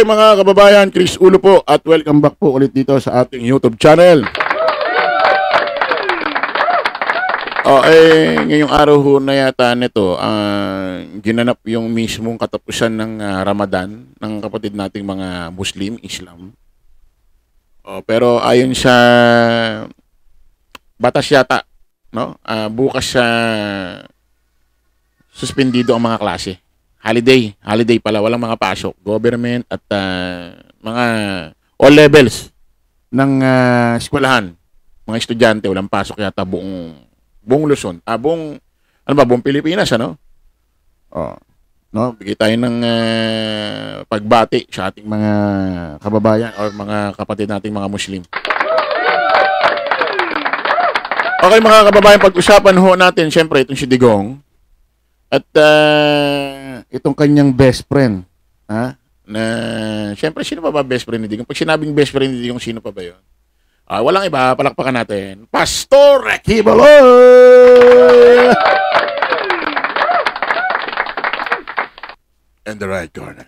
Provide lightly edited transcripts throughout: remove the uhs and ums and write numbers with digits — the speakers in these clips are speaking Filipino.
Okay mga kababayan, Chris Ulo po at welcome back po ulit dito sa ating YouTube channel. Ngayong araw ho na yata nito, ginanap yung mismong katapusan ng Ramadan ng kapatid nating mga Muslim, Islam. Pero ayon sa batas yata, no? Bukas suspendido ang mga klase. Holiday pala, walang mga pasok. Government at mga all levels ng eskwelahan. Mga estudyante, walang pasok yata buong Luzon. Buong Pilipinas, ano? No, bigay tayo ng pagbati sa ating mga kababayan o mga kapatid nating mga Muslim. Okay mga kababayan, pag-usapan ho natin, syempre, itong si Digong. At itong kanyang best friend, siyempre, sino pa ba best friend ni Digong? Pag sinabing best friend ni Digong, sino pa ba yun? Walang iba, palakpakan natin. Pastor Quiboloy! In the right corner.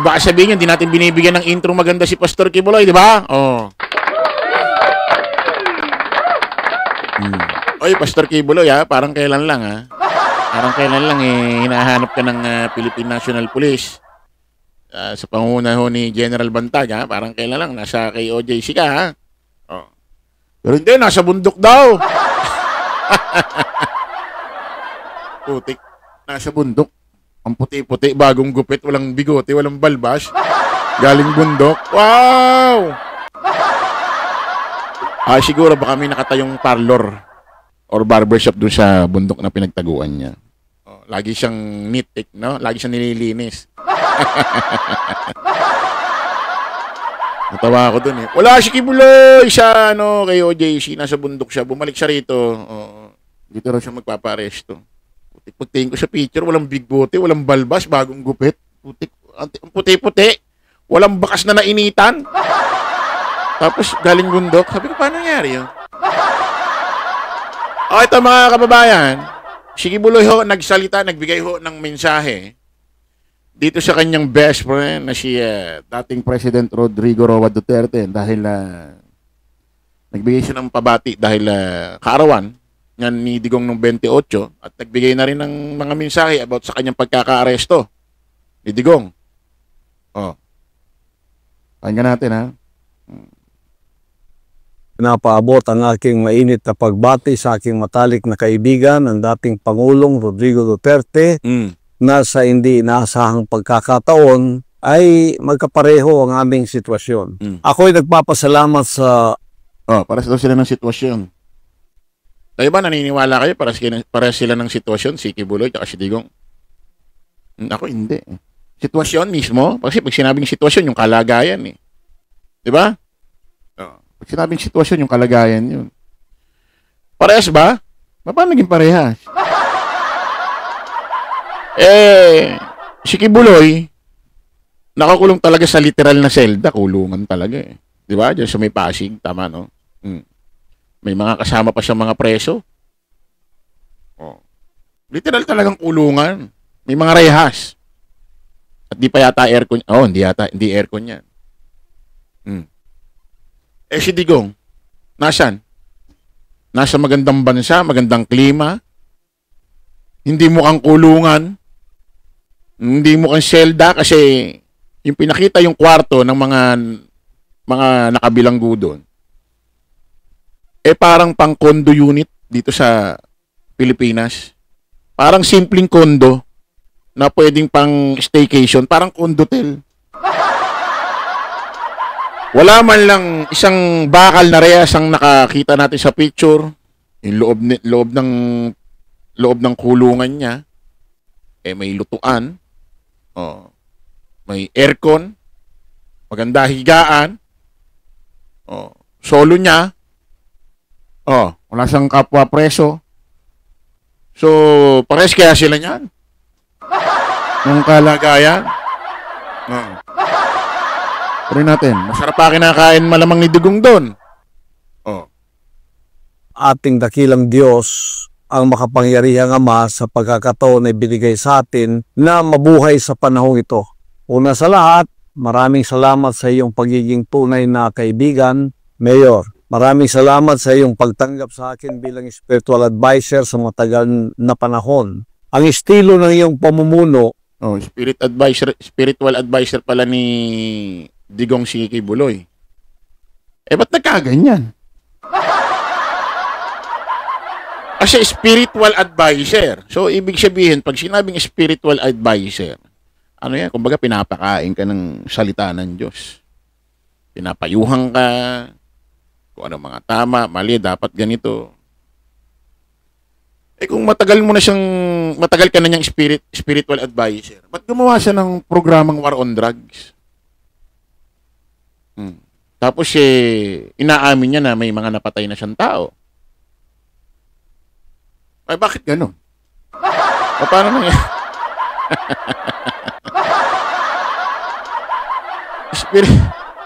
Baka sabihin hindi natin binibigyan ng intro maganda si Pastor Quiboloy, di ba? Pastor Quiboloy, parang kailan lang, Parang kailan lang, hinahanap ka ng Philippine National Police. Sa pangunguna ho ni General Bantag, Parang kailan lang, nasa KOJC ka, Pero hindi, nasa bundok daw. Putik, nasa bundok. Ang puti-puti, bagong gupit, walang bigote, walang balbas. Galing bundok. Wow! Siguro baka may nakatayong parlor or barbershop dun sa bundok na pinagtaguan niya. Lagi siyang nitpick, no? Lagi siyang nililinis. Natawa ako dun, Wala si Quiboloy sa kay OJC, nasa bundok siya. Bumalik siya rito. Dito raw siya magpapa-aresto. Pagtingin ko sa picture, walang bigote, walang balbas, bagong gupit. Puti-puti. Walang bakas na nainitan. Tapos galing bundok. Sabi ko, paano nangyari yun? Ito mga kababayan, si Quiboloy ho, nagsalita, nagbigay ho ng mensahe dito sa kanyang best friend na si dating President Rodrigo Roa Duterte dahil nagbigay siya ng pabati dahil kaarawan yan ni Digong nung 28 at nagbigay na rin ng mga mensahe about sa kanyang pagkaka-aresto ni Digong. Pakinggan natin, Pinapaabot ang aking mainit na pagbati sa aking matalik na kaibigan, ang dating Pangulong Rodrigo Duterte, na sa hindi inaasahang pagkakataon ay magkapareho ang aming sitwasyon. Ako'y nagpapasalamat sa... para sila ng sitwasyon. Tayo ba naniniwala kayo para sila ng sitwasyon, si Quiboloy at si Digong? Ako hindi. Sitwasyon mismo? Kasi pag sinabing sitwasyon, yung kalagayan Di ba? Pag sinabing sitwasyon, yung kalagayan yun. Parehas ba? Paano naging parehas? Si Quiboloy, nakakulong talaga sa literal na selda, kulungan talaga Di ba? Diyan sa may Pasig, tama, no? May mga kasama pa siyang mga preso. Literal talagang kulungan. May mga rehas. At di pa yata aircon. Hindi aircon yan. Si Digong, nasan? Nasa magandang bansa, magandang klima. Hindi mukhang kulungan. Hindi mukhang selda kasi yung pinakita yung kwarto ng mga nakabilanggo doon. Parang pang condo unit dito sa Pilipinas. Parang simpleng condo na pwedeng pang staycation, parang condotel. Wala man lang isang bakal na rehas ang nakakita natin sa picture. Yung loob ng kulungan niya. May lutuan. May aircon. Maganda higaan. Solo niya. Wala siyang kapwa preso. So, pares kaya sila niyan. Yung kalagayan. Tuloy natin. Masarap pa kinakain malamang ni Digong doon. Ating dakilang Diyos ang makapangyarihang Ama sa pagkakataon na binigay sa atin na mabuhay sa panahong ito. Una sa lahat, maraming salamat sa iyong pagiging tunay na kaibigan, Mayor. Maraming salamat sa iyong pagtanggap sa akin bilang spiritual advisor sa matagal na panahon. Ang estilo ng iyong pamumuno, spiritual advisor pala ni Digong si Kibuloy. Ba't nagkaganyan? Kasi spiritual advisor. So, ibig sabihin, pag sinabing spiritual advisor, ano yan? Kumbaga, pinapakain ka ng salita ng Diyos. Pinapayuhan ka, kung ano mga tama, mali, dapat ganito. Kung matagal ka na niyang spiritual advisor, ba't gumawa siya ng programang War on Drugs? Tapos, inaamin niya na may mga napatay na siyang tao. Ay, bakit ganun? Paano na yan?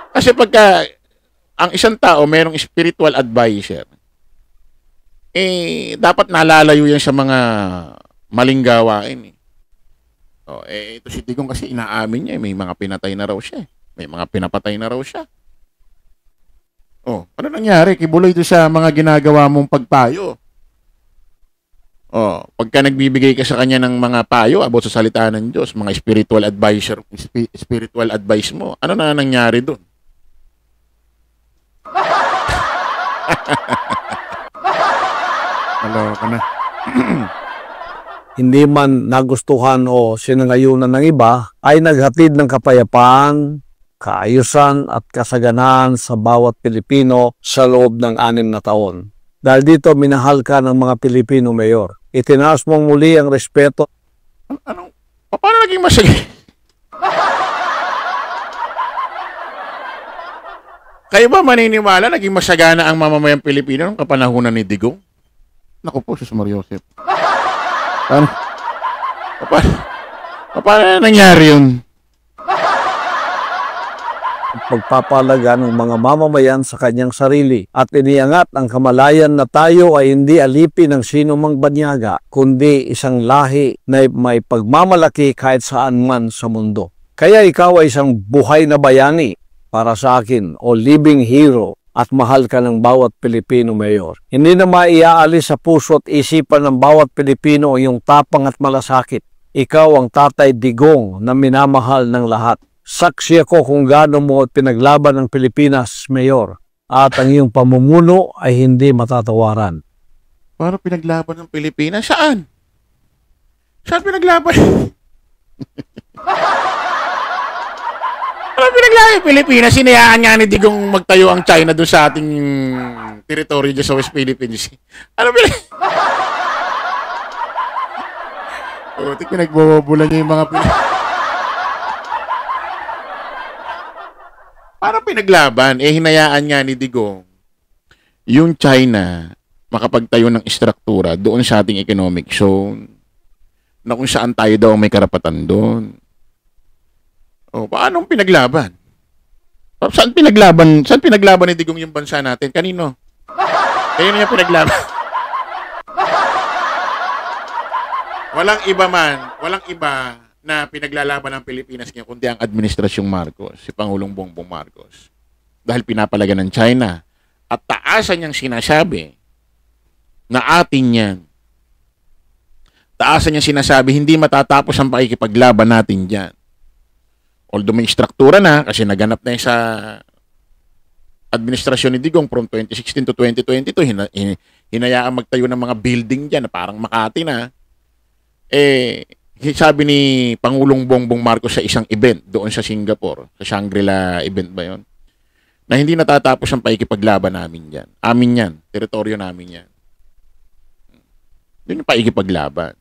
Kasi pagka ang isang tao merong spiritual advisor, dapat nalalayo yan sa mga maling gawain. Ito si Digong kasi inaamin niya, may mga pinatay na raw siya. May mga pinapatay na raw siya. Ano nangyari? Kibuloy ito sa mga ginagawa mong pagpayo. Pagka nagbibigay ka sa kanya ng mga payo about sa salita ng Diyos, mga spiritual advice mo, ano na nangyari doon? Hello ka na. hindi man nagustuhan o sinangayunan ng iba, ay naghatid ng kapayapaan, kaayusan at kasaganaan sa bawat Pilipino sa loob ng 6 na taon. Dahil dito, minahal ka ng mga Pilipino, Mayor. Itinaas mong muli ang respeto. Paano naging masaya? Kayo ba maniniwala naging masagana ang mamamayang Pilipino ng kapanahunan ni Digong? Naku po, Sus Mariosep. Paano nangyari yun? Pagpapalaga ng mga mamamayan sa kanyang sarili at iniangat ang kamalayan na tayo ay hindi alipin ng sino mang banyaga, kundi isang lahi na may pagmamalaki kahit saan man sa mundo. Kaya ikaw ay isang buhay na bayani para sa akin o living hero at mahal ka ng bawat Pilipino, Mayor. Hindi na maiaalis sa puso at isipan ng bawat Pilipino yung tapang at malasakit. Ikaw ang Tatay Digong na minamahal ng lahat. Saksi ako kung gaano mo pinaglaban ng Pilipinas, Mayor, at ang iyong pamumuno ay hindi matatawaran. Paano pinaglaban ng Pilipinas? Saan? Saan pinaglaban? Ano pinaglaban ng Pilipinas? Sinayaan nga ni Digong magtayo ang China doon sa ating teritoryo dyan sa West Philippines. Ano pinaglaban? Pinagbobola niya yung mga Pilipinas. Para pinaglaban, hinayaan nga ni Digong yung China makapagtayo ng istruktura doon sa ating economic zone na kung saan tayo daw may karapatan doon. Paano pinaglaban? Saan pinaglaban? Saan pinaglaban ni Digong yung bansa natin? Kanino? Kanino niya pinaglaban? Walang iba na pinaglalaban ng Pilipinas ngayon kundi ang administrasyong Marcos, si Pangulong Bongbong Marcos. Dahil pinapalaga ng China at taasan niyang sinasabi na atin yan. Taasan niyang sinasabi hindi matatapos ang pakikipaglaban natin dyan. Although may struktura na kasi naganap na sa administrasyon ni Digong from 2016 to 2022, hinayaan magtayo ng mga building dyan na parang Makati na. Sabi ni Pangulong Bongbong Marcos sa isang event doon sa Singapore, sa Shangri-La event ba yun, na hindi natatapos ang paikipaglaban namin yan. Amin yan. Teritoryo namin yan. Yun yung paikipaglaban.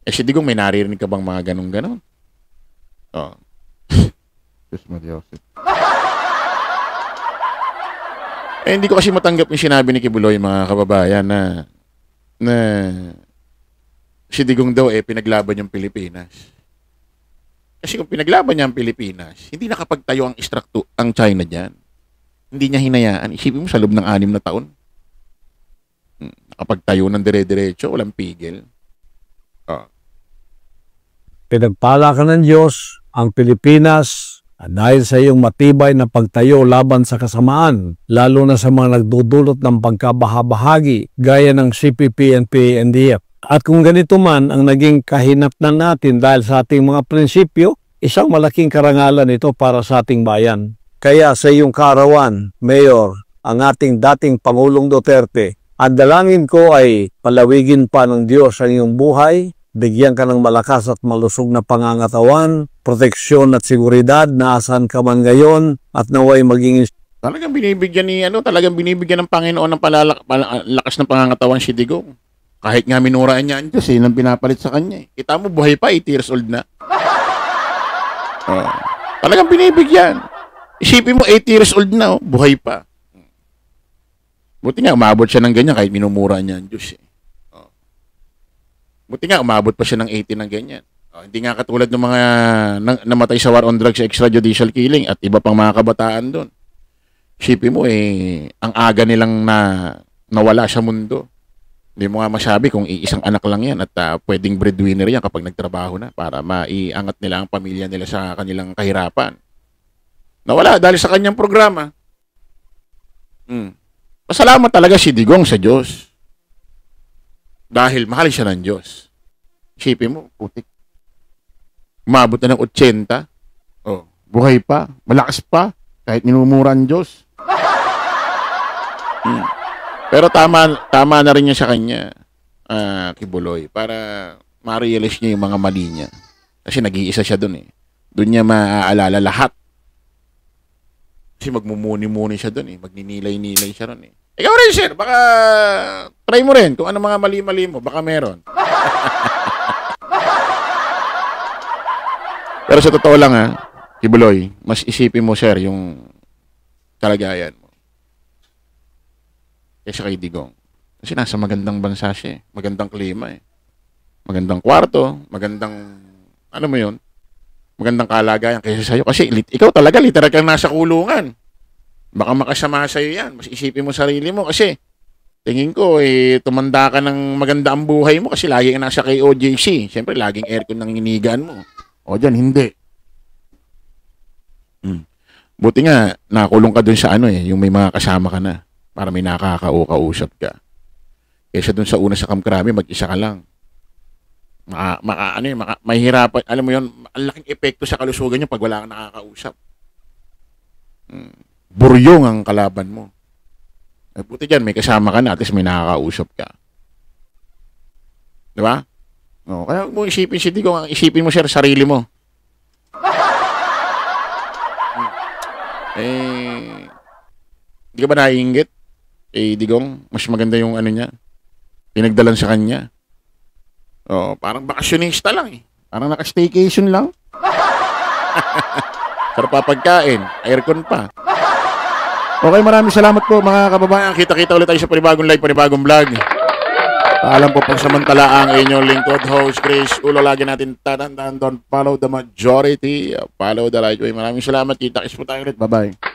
Si Digong, may naririnig ka bang mga ganun-ganon? Diyos Mariosep. Hindi ko kasi matanggap yung sinabi ni Kibuloy, mga kababayan, na si Digong daw pinaglaban yung Pilipinas. Kasi kung pinaglaban niya ang Pilipinas, hindi nakapagtayo ang China diyan. Hindi niya hinayaan. Isipin mo sa loob ng 6 na taon. Nakapagtayo ng dire-diretso, walang pigil. Oh. Pinagpala ka ng Diyos ang Pilipinas dahil sa iyong matibay na pagtayo laban sa kasamaan, lalo na sa mga nagdudulot ng pagkabahabahagi gaya ng CPP, NPA, NDF. At kung ganito man ang naging kahinatnan natin dahil sa ating mga prinsipyo, isang malaking karangalan ito para sa ating bayan. Kaya sa iyong kaarawan, Mayor, ang ating dating Pangulong Duterte, ang dalangin ko ay palawigin pa ng Diyos ang iyong buhay, bigyan ka ng malakas at malusog na pangangatawan, proteksyon at seguridad na asan ka man ngayon at naway maging... Talagang binibigyan ng Panginoon ng lakas ng pangangatawan si Digong. Kahit nga minuraan niya ang Diyos, nang pinapalit sa kanya. Kita mo, buhay pa, 8 years old na. Talagang binibigyan. Isipin mo, 8 years old na, buhay pa. Buti nga, umabot siya ng ganyan kahit minumuraan niya ang Diyos. Buti nga, umabot pa siya ng 80 ng ganyan. Hindi nga katulad ng mga namatay sa war on drugs, extrajudicial killing at iba pang mga kabataan doon. Isipin mo, ang aga nilang nawala sa mundo. Hindi mo nga masabi kung isang anak lang yan at pwedeng breadwinner yan kapag nagtrabaho na para maiangat nila ang pamilya nila sa kanilang kahirapan. Nawala dahil sa kanyang programa. Pasalamat talaga si Digong sa Diyos. Dahil mahal siya ng Diyos. Isipin mo, putik. Umabot na ng 80. Buhay pa, malakas pa, kahit minumura ang Diyos. Pero tama na rin niya sa kanya, Kibuloy, para ma-realize niya yung mga mali niya. Kasi nag-iisa siya dun Doon niya maaalala lahat. Kasi magmumuni-muni siya dun magninilay-nilay siya ron Ikaw rin, sir, baka try mo rin kung ano mga mali-mali mo, baka meron. Pero sa totoo lang Kibuloy, mas isipin mo, sir, yung kalagayan mo. Kaysa kay Digong. Kasi nasa magandang bansa siya Magandang klima Magandang kwarto, magandang, ano mo yun, magandang kalagayan kaysa sa'yo. Kasi ikaw talaga, literal kang nasa kulungan. Baka makasama sa'yo yan. Mas isipin mo sarili mo kasi tingin ko, tumanda ka ng maganda ang buhay mo kasi lagi ka nasa kay OJC. Siyempre, laging aircon ng inigaan mo. O dyan, hindi. Buti nga, nakulong ka dun sa yung may mga kasama ka na para may nakakausap ka. Kaysa dun sa una sa Camp Crame, mag-isa ka lang. Mahirapan, alam mo yun, ang laking epekto sa kalusugan nyo pag wala kang nakakausap. Buryong ang kalaban mo. Buti dyan, may kasama ka na, at least may nakakausap ka. Diba? Kaya mo isipin si Digong, isipin mo siya sarili mo. Hindi ka ba naiinggit? Digong, mas maganda yung niya. Pinagdalan sa kanya. Parang bakasyonista lang Parang naka-staycation lang. Sarap pa pagkain, aircon pa. Okay, maraming salamat po mga kababayan. Kita-kita ulit tayo sa panibagong live, panibagong vlog. Paalam po samantala ang inyong lingkod, host Chris Ulo. Lagi natin tatandaan, don't follow the majority, follow the right way. Maraming salamat. Kita-kits po tayo ulit. Bye-bye.